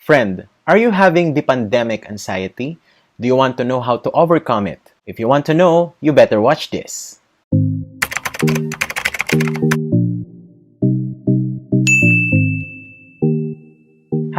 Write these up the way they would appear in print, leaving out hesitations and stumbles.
Friend, are you having the pandemic anxiety? Do you want to know how to overcome it? If you want to know, you better watch this.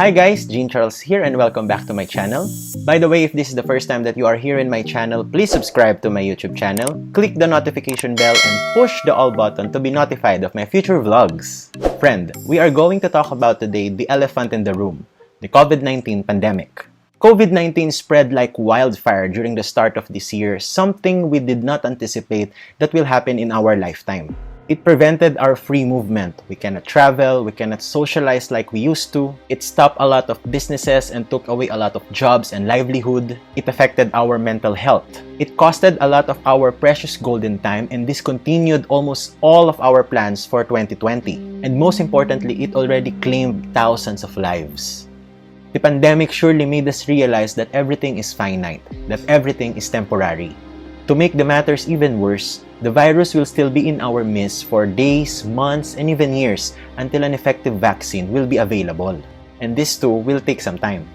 Hi guys, Gene Charles here and welcome back to my channel. By the way, if this is the first time that you are here in my channel, please subscribe to my YouTube channel, click the notification bell, and push the all button to be notified of my future vlogs. Friend, we are going to talk about today the elephant in the room, the COVID-19 pandemic. COVID-19 spread like wildfire during the start of this year, something we did not anticipate that will happen in our lifetime. It prevented our free movement. We cannot travel, we cannot socialize like we used to. It stopped a lot of businesses and took away a lot of jobs and livelihood. It affected our mental health. It costed a lot of our precious golden time and discontinued almost all of our plans for 2020. And most importantly, it already claimed thousands of lives. The pandemic surely made us realize that everything is finite, that everything is temporary. To make the matters even worse, the virus will still be in our midst for days, months, and even years until an effective vaccine will be available. And this too will take some time.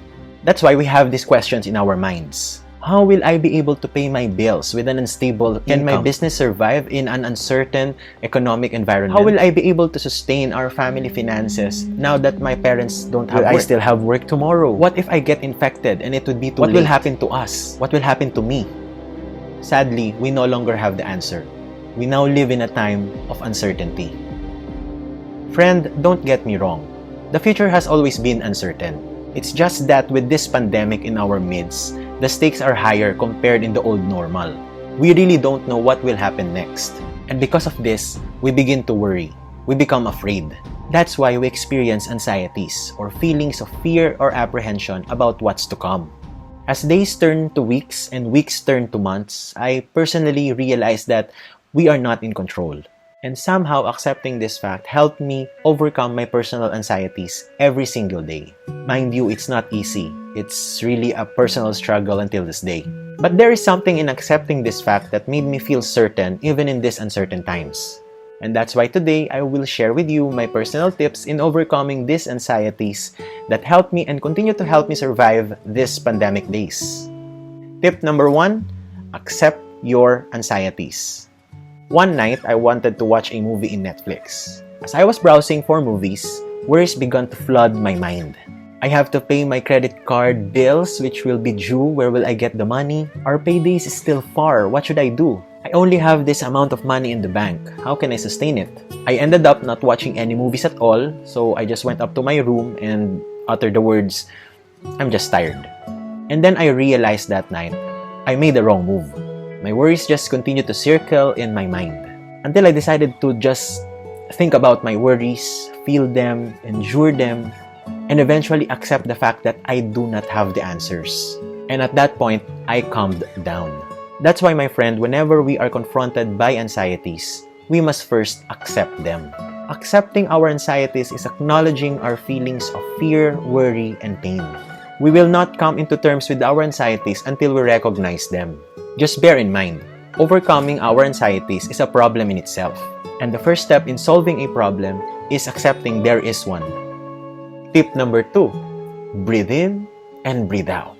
That's why we have these questions in our minds. How will I be able to pay my bills with an unstable income? Can my business survive in an uncertain economic environment? How will I be able to sustain our family finances now that my parents don't have work? Will I still have work tomorrow? What if I get infected and it would be too late? What will happen to us? What will happen to me? Sadly, we no longer have the answer. We now live in a time of uncertainty. Friend, don't get me wrong. The future has always been uncertain. It's just that with this pandemic in our midst, the stakes are higher compared in the old normal. We really don't know what will happen next. And because of this, we begin to worry. We become afraid. That's why we experience anxieties or feelings of fear or apprehension about what's to come. As days turn to weeks and weeks turn to months, I personally realized that we are not in control. And somehow accepting this fact helped me overcome my personal anxieties every single day. Mind you, it's not easy. It's really a personal struggle until this day. But there is something in accepting this fact that made me feel certain even in these uncertain times. And that's why today I will share with you my personal tips in overcoming these anxieties that helped me and continue to help me survive these pandemic days. Tip number 1, accept your anxieties. One night, I wanted to watch a movie in Netflix. As I was browsing for movies, worries began to flood my mind. I have to pay my credit card bills, which will be due. Where will I get the money? Our paydays is still far. What should I do? I only have this amount of money in the bank. How can I sustain it? I ended up not watching any movies at all, so I just went up to my room and uttered the words, "I'm just tired." And then I realized that night, I made the wrong move. My worries just continued to circle in my mind until I decided to just think about my worries, feel them, endure them, and eventually accept the fact that I do not have the answers. And at that point, I calmed down. That's why, my friend, whenever we are confronted by anxieties, we must first accept them. Accepting our anxieties is acknowledging our feelings of fear, worry, and pain. We will not come into terms with our anxieties until we recognize them. Just bear in mind, overcoming our anxieties is a problem in itself. And the first step in solving a problem is accepting there is one. Tip number 2, breathe in and breathe out.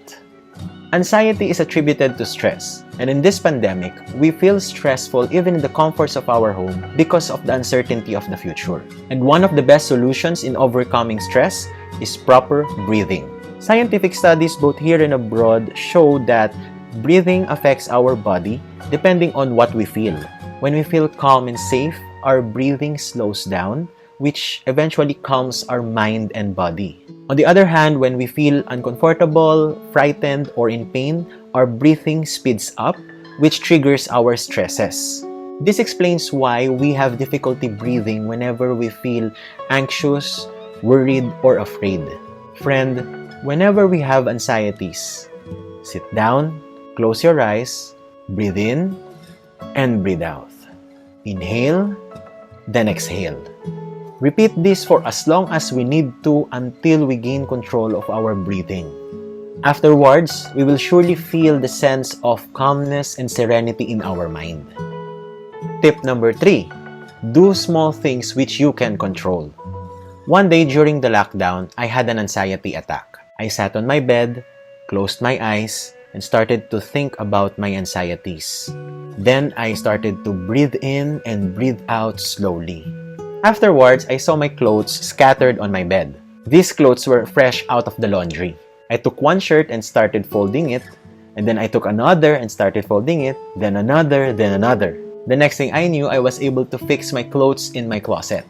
Anxiety is attributed to stress. And in this pandemic, we feel stressful even in the comforts of our home because of the uncertainty of the future. And one of the best solutions in overcoming stress is proper breathing. Scientific studies both here and abroad show that breathing affects our body depending on what we feel. When we feel calm and safe, our breathing slows down, which eventually calms our mind and body. On the other hand, when we feel uncomfortable, frightened, or in pain, our breathing speeds up, which triggers our stresses. This explains why we have difficulty breathing whenever we feel anxious, worried, or afraid. Friend, whenever we have anxieties, sit down, close your eyes, breathe in, and breathe out. Inhale, then exhale. Repeat this for as long as we need to until we gain control of our breathing. Afterwards, we will surely feel the sense of calmness and serenity in our mind. Tip number 3, do small things which you can control. One day during the lockdown, I had an anxiety attack. I sat on my bed, closed my eyes, and started to think about my anxieties. Then I started to breathe in and breathe out slowly. Afterwards, I saw my clothes scattered on my bed. These clothes were fresh out of the laundry. I took one shirt and started folding it, and then I took another and started folding it, then another, then another. The next thing I knew, I was able to fix my clothes in my closet.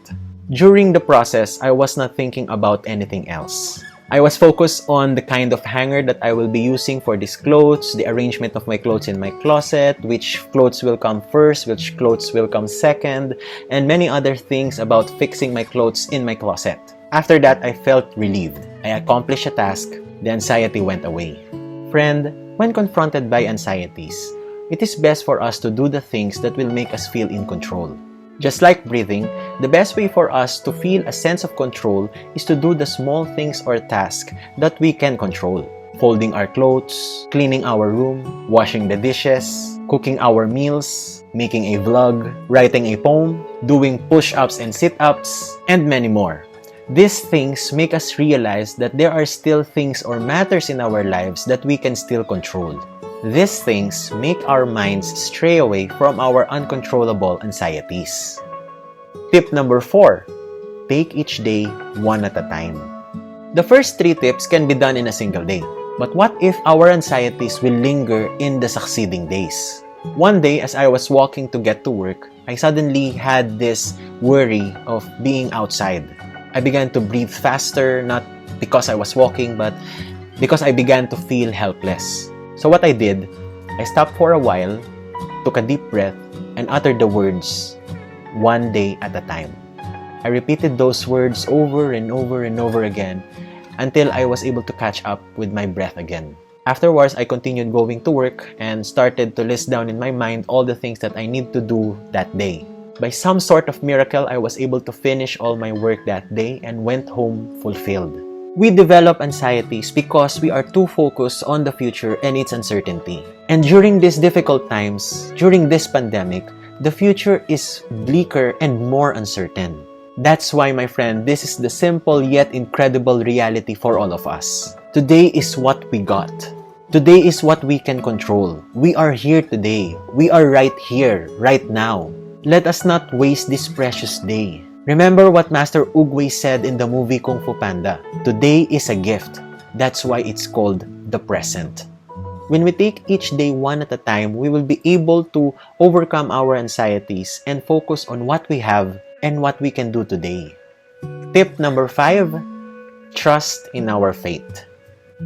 During the process, I was not thinking about anything else. I was focused on the kind of hanger that I will be using for these clothes, the arrangement of my clothes in my closet, which clothes will come first, which clothes will come second, and many other things about fixing my clothes in my closet. After that, I felt relieved. I accomplished a task. The anxiety went away. Friend, when confronted by anxieties, it is best for us to do the things that will make us feel in control. Just like breathing, the best way for us to feel a sense of control is to do the small things or tasks that we can control. Folding our clothes, cleaning our room, washing the dishes, cooking our meals, making a vlog, writing a poem, doing push-ups and sit-ups, and many more. These things make us realize that there are still things or matters in our lives that we can still control. These things make our minds stray away from our uncontrollable anxieties. Tip number 4. Take each day one at a time. The first 3 tips can be done in a single day. But what if our anxieties will linger in the succeeding days? One day, as I was walking to get to work, I suddenly had this worry of being outside. I began to breathe faster, not because I was walking, but because I began to feel helpless. So what I did, I stopped for a while, took a deep breath, and uttered the words, "one day at a time." I repeated those words over and over and over again until I was able to catch up with my breath again. Afterwards, I continued going to work and started to list down in my mind all the things that I need to do that day. By some sort of miracle, I was able to finish all my work that day and went home fulfilled. We develop anxieties because we are too focused on the future and its uncertainty. And during these difficult times, during this pandemic, the future is bleaker and more uncertain. That's why, my friend, this is the simple yet incredible reality for all of us. Today is what we got. Today is what we can control. We are here today. We are right here, right now. Let us not waste this precious day. Remember what Master Oogway said in the movie Kung Fu Panda. Today is a gift. That's why it's called the present. When we take each day one at a time, we will be able to overcome our anxieties and focus on what we have and what we can do today. Tip number 5, trust in our faith.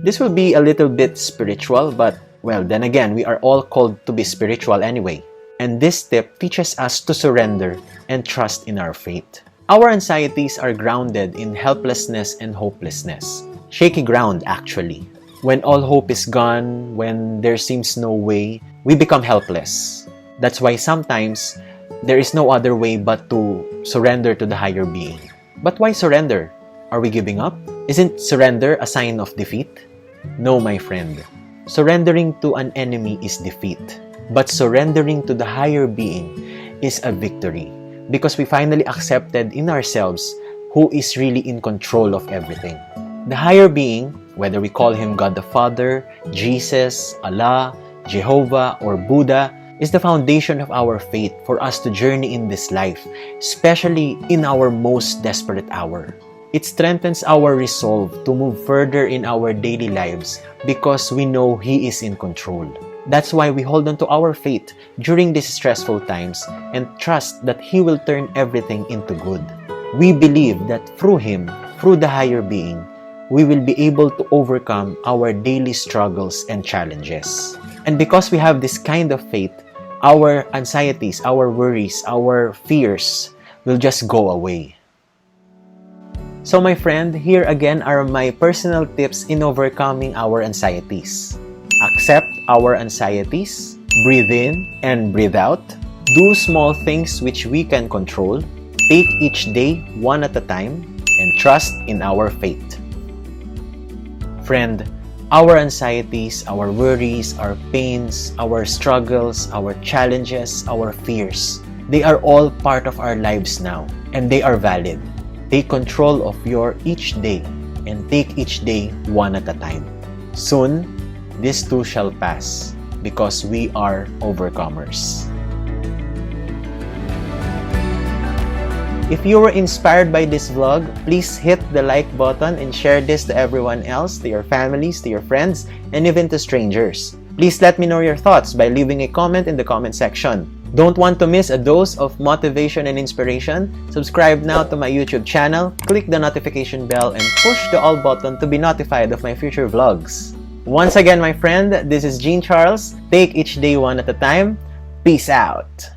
This will be a little bit spiritual, but well, then again, we are all called to be spiritual anyway. And this tip teaches us to surrender and trust in our faith. Our anxieties are grounded in helplessness and hopelessness. Shaky ground, actually. When all hope is gone, when there seems no way, we become helpless. That's why sometimes there is no other way but to surrender to the higher being. But why surrender? Are we giving up? Isn't surrender a sign of defeat? No, my friend. Surrendering to an enemy is defeat. But surrendering to the higher being is a victory because we finally accepted in ourselves who is really in control of everything. The higher being, whether we call him God the Father, Jesus, Allah, Jehovah, or Buddha, is the foundation of our faith for us to journey in this life, especially in our most desperate hour. It strengthens our resolve to move further in our daily lives because we know He is in control. That's why we hold on to our faith during these stressful times and trust that He will turn everything into good. We believe that through Him, through the higher being, we will be able to overcome our daily struggles and challenges. And because we have this kind of faith, our anxieties, our worries, our fears will just go away. So my friend, here again are my personal tips in overcoming our anxieties. Accept our anxieties, breathe in and breathe out, do small things which we can control, take each day one at a time, and trust in our faith. Friend, our anxieties, our worries, our pains, our struggles, our challenges, our fears, they are all part of our lives now, and they are valid. Take control of your each day. and take each day one at a time. Soon, this too shall pass because we are overcomers. If you were inspired by this vlog, please hit the like button and share this to everyone else, to your families, to your friends, and even to strangers. Please let me know your thoughts by leaving a comment in the comment section. Don't want to miss a dose of motivation and inspiration? Subscribe now to my YouTube channel, click the notification bell, and push the all button to be notified of my future vlogs. Once again, my friend, this is Jean Charles. Take each day one at a time. Peace out.